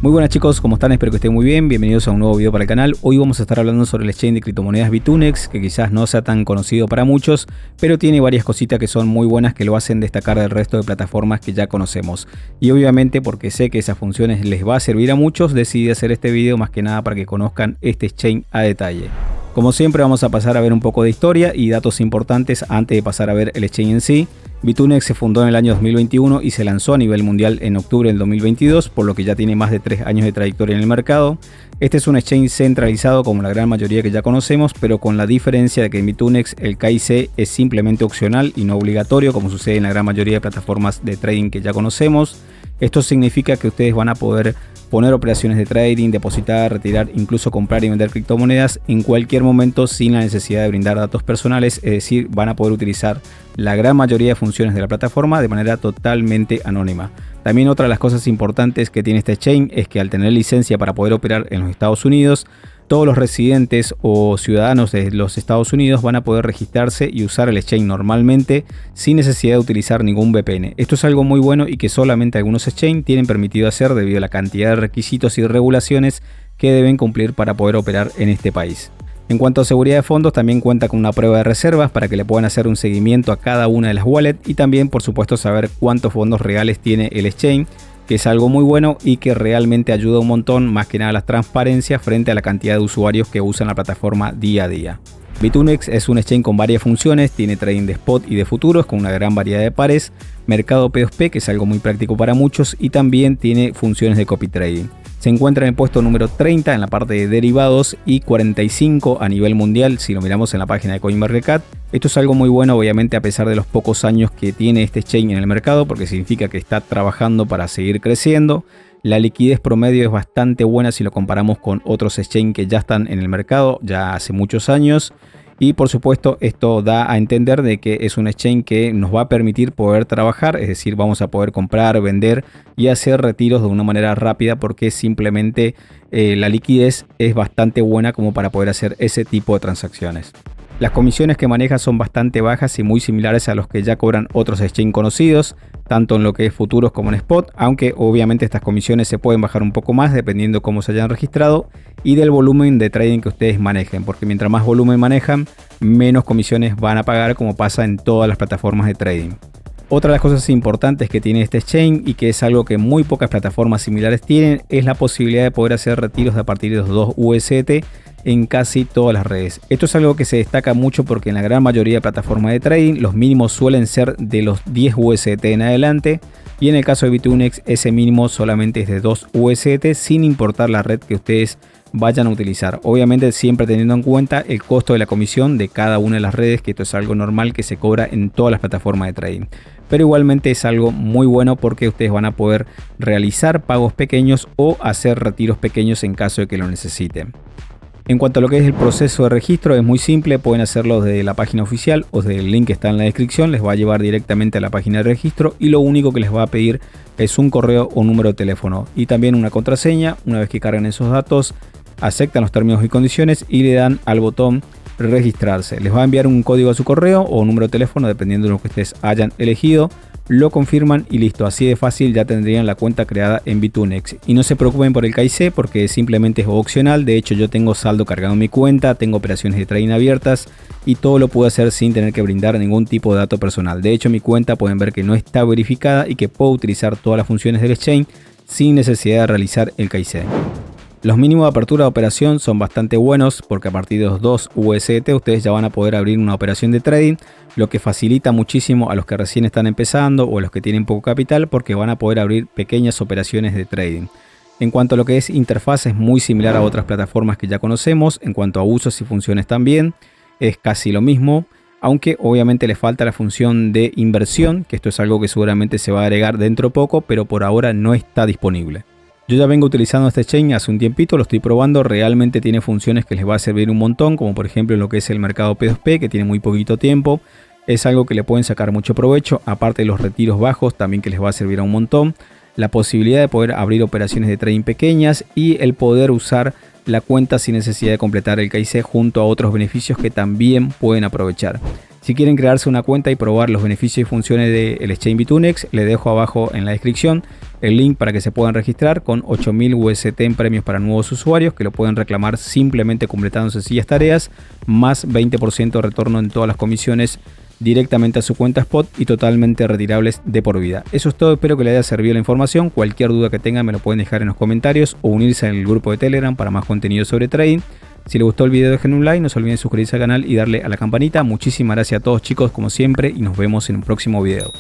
Muy buenas chicos, ¿cómo están? Espero que estén muy bien. Bienvenidos a un nuevo video para el canal. Hoy vamos a estar hablando sobre el exchange de criptomonedas Bitunex, que quizás no sea tan conocido para muchos, pero tiene varias cositas que son muy buenas que lo hacen destacar del resto de plataformas que ya conocemos. Y obviamente, porque sé que esas funciones les va a servir a muchos, decidí hacer este video más que nada para que conozcan este exchange a detalle. Como siempre, vamos a pasar a ver un poco de historia y datos importantes antes de pasar a ver el exchange en sí. Bitunex se fundó en el año 2021 y se lanzó a nivel mundial en octubre del 2022, por lo que ya tiene más de 3 años de trayectoria en el mercado. Este es un exchange centralizado como la gran mayoría que ya conocemos, pero con la diferencia de que en Bitunex el KIC es simplemente opcional y no obligatorio, como sucede en la gran mayoría de plataformas de trading que ya conocemos. Esto significa que ustedes van a poder poner operaciones de trading, depositar, retirar, incluso comprar y vender criptomonedas en cualquier momento sin la necesidad de brindar datos personales, es decir, van a poder utilizar la gran mayoría de funciones de la plataforma de manera totalmente anónima. También otra de las cosas importantes que tiene este exchange es que al tener licencia para poder operar en los Estados Unidos, todos los residentes o ciudadanos de los Estados Unidos van a poder registrarse y usar el exchange normalmente sin necesidad de utilizar ningún VPN. Esto es algo muy bueno y que solamente algunos exchange tienen permitido hacer debido a la cantidad de requisitos y regulaciones que deben cumplir para poder operar en este país. En cuanto a seguridad de fondos, también cuenta con una prueba de reservas para que le puedan hacer un seguimiento a cada una de las wallets y también, por supuesto, saber cuántos fondos reales tiene el exchange, que es algo muy bueno y que realmente ayuda un montón, más que nada la transparencia frente a la cantidad de usuarios que usan la plataforma día a día. Bitunex es un exchange con varias funciones, tiene trading de spot y de futuros con una gran variedad de pares, mercado P2P, que es algo muy práctico para muchos, y también tiene funciones de copy trading. Se encuentra en el puesto número 30 en la parte de derivados y 45 a nivel mundial si lo miramos en la página de CoinMarketCap. Esto es algo muy bueno, obviamente, a pesar de los pocos años que tiene este exchange en el mercado, porque significa que está trabajando para seguir creciendo. La liquidez promedio es bastante buena si lo comparamos con otros exchange que ya están en el mercado ya hace muchos años. Y por supuesto esto da a entender de que es un exchange que nos va a permitir poder trabajar, es decir, vamos a poder comprar, vender y hacer retiros de una manera rápida porque simplemente la liquidez es bastante buena como para poder hacer ese tipo de transacciones. Las comisiones que maneja son bastante bajas y muy similares a los que ya cobran otros exchange conocidos, tanto en lo que es futuros como en spot, aunque obviamente estas comisiones se pueden bajar un poco más dependiendo cómo se hayan registrado y del volumen de trading que ustedes manejen, porque mientras más volumen manejan, menos comisiones van a pagar, como pasa en todas las plataformas de trading. Otra de las cosas importantes que tiene este exchange y que es algo que muy pocas plataformas similares tienen es la posibilidad de poder hacer retiros a partir de los 2 USDT en casi todas las redes. Esto es algo que se destaca mucho porque en la gran mayoría de plataformas de trading los mínimos suelen ser de los 10 USDT en adelante y en el caso de Bitunex ese mínimo solamente es de 2 USDT sin importar la red que ustedes vayan a utilizar. Obviamente siempre teniendo en cuenta el costo de la comisión de cada una de las redes, que esto es algo normal que se cobra en todas las plataformas de trading. Pero igualmente es algo muy bueno porque ustedes van a poder realizar pagos pequeños o hacer retiros pequeños en caso de que lo necesiten. En cuanto a lo que es el proceso de registro, es muy simple, pueden hacerlo desde la página oficial o desde el link que está en la descripción, les va a llevar directamente a la página de registro y lo único que les va a pedir es un correo o número de teléfono y también una contraseña. Una vez que carguen esos datos, aceptan los términos y condiciones y le dan al botón registrarse. Les va a enviar un código a su correo o número de teléfono dependiendo de lo que ustedes hayan elegido. Lo confirman y listo, así de fácil ya tendrían la cuenta creada en Bitunex. Y no se preocupen por el KIC porque simplemente es opcional. De hecho, yo tengo saldo cargado en mi cuenta, tengo operaciones de trading abiertas y todo lo puedo hacer sin tener que brindar ningún tipo de dato personal. De hecho, mi cuenta pueden ver que no está verificada y que puedo utilizar todas las funciones del exchange sin necesidad de realizar el KIC. Los mínimos de apertura de operación son bastante buenos porque a partir de los 2 USDT ustedes ya van a poder abrir una operación de trading, lo que facilita muchísimo a los que recién están empezando o a los que tienen poco capital porque van a poder abrir pequeñas operaciones de trading. En cuanto a lo que es interfaz, es muy similar a otras plataformas que ya conocemos. En cuanto a usos y funciones también es casi lo mismo, aunque obviamente le falta la función de inversión, que esto es algo que seguramente se va a agregar dentro de poco, pero por ahora no está disponible. Yo ya vengo utilizando este exchange hace un tiempito, lo estoy probando, realmente tiene funciones que les va a servir un montón, como por ejemplo lo que es el mercado P2P, que tiene muy poquito tiempo, es algo que le pueden sacar mucho provecho, aparte de los retiros bajos también que les va a servir a un montón, la posibilidad de poder abrir operaciones de trading pequeñas y el poder usar la cuenta sin necesidad de completar el KIC junto a otros beneficios que también pueden aprovechar. Si quieren crearse una cuenta y probar los beneficios y funciones del Exchange Bitunex, les dejo abajo en la descripción el link para que se puedan registrar con 8000 UST en premios para nuevos usuarios que lo pueden reclamar simplemente completando sencillas tareas, más 20% de retorno en todas las comisiones directamente a su cuenta spot y totalmente retirables de por vida. Eso es todo, espero que les haya servido la información. Cualquier duda que tengan me lo pueden dejar en los comentarios o unirse al grupo de Telegram para más contenido sobre trading. Si les gustó el video dejen un like, no se olviden suscribirse al canal y darle a la campanita. Muchísimas gracias a todos chicos como siempre y nos vemos en un próximo video.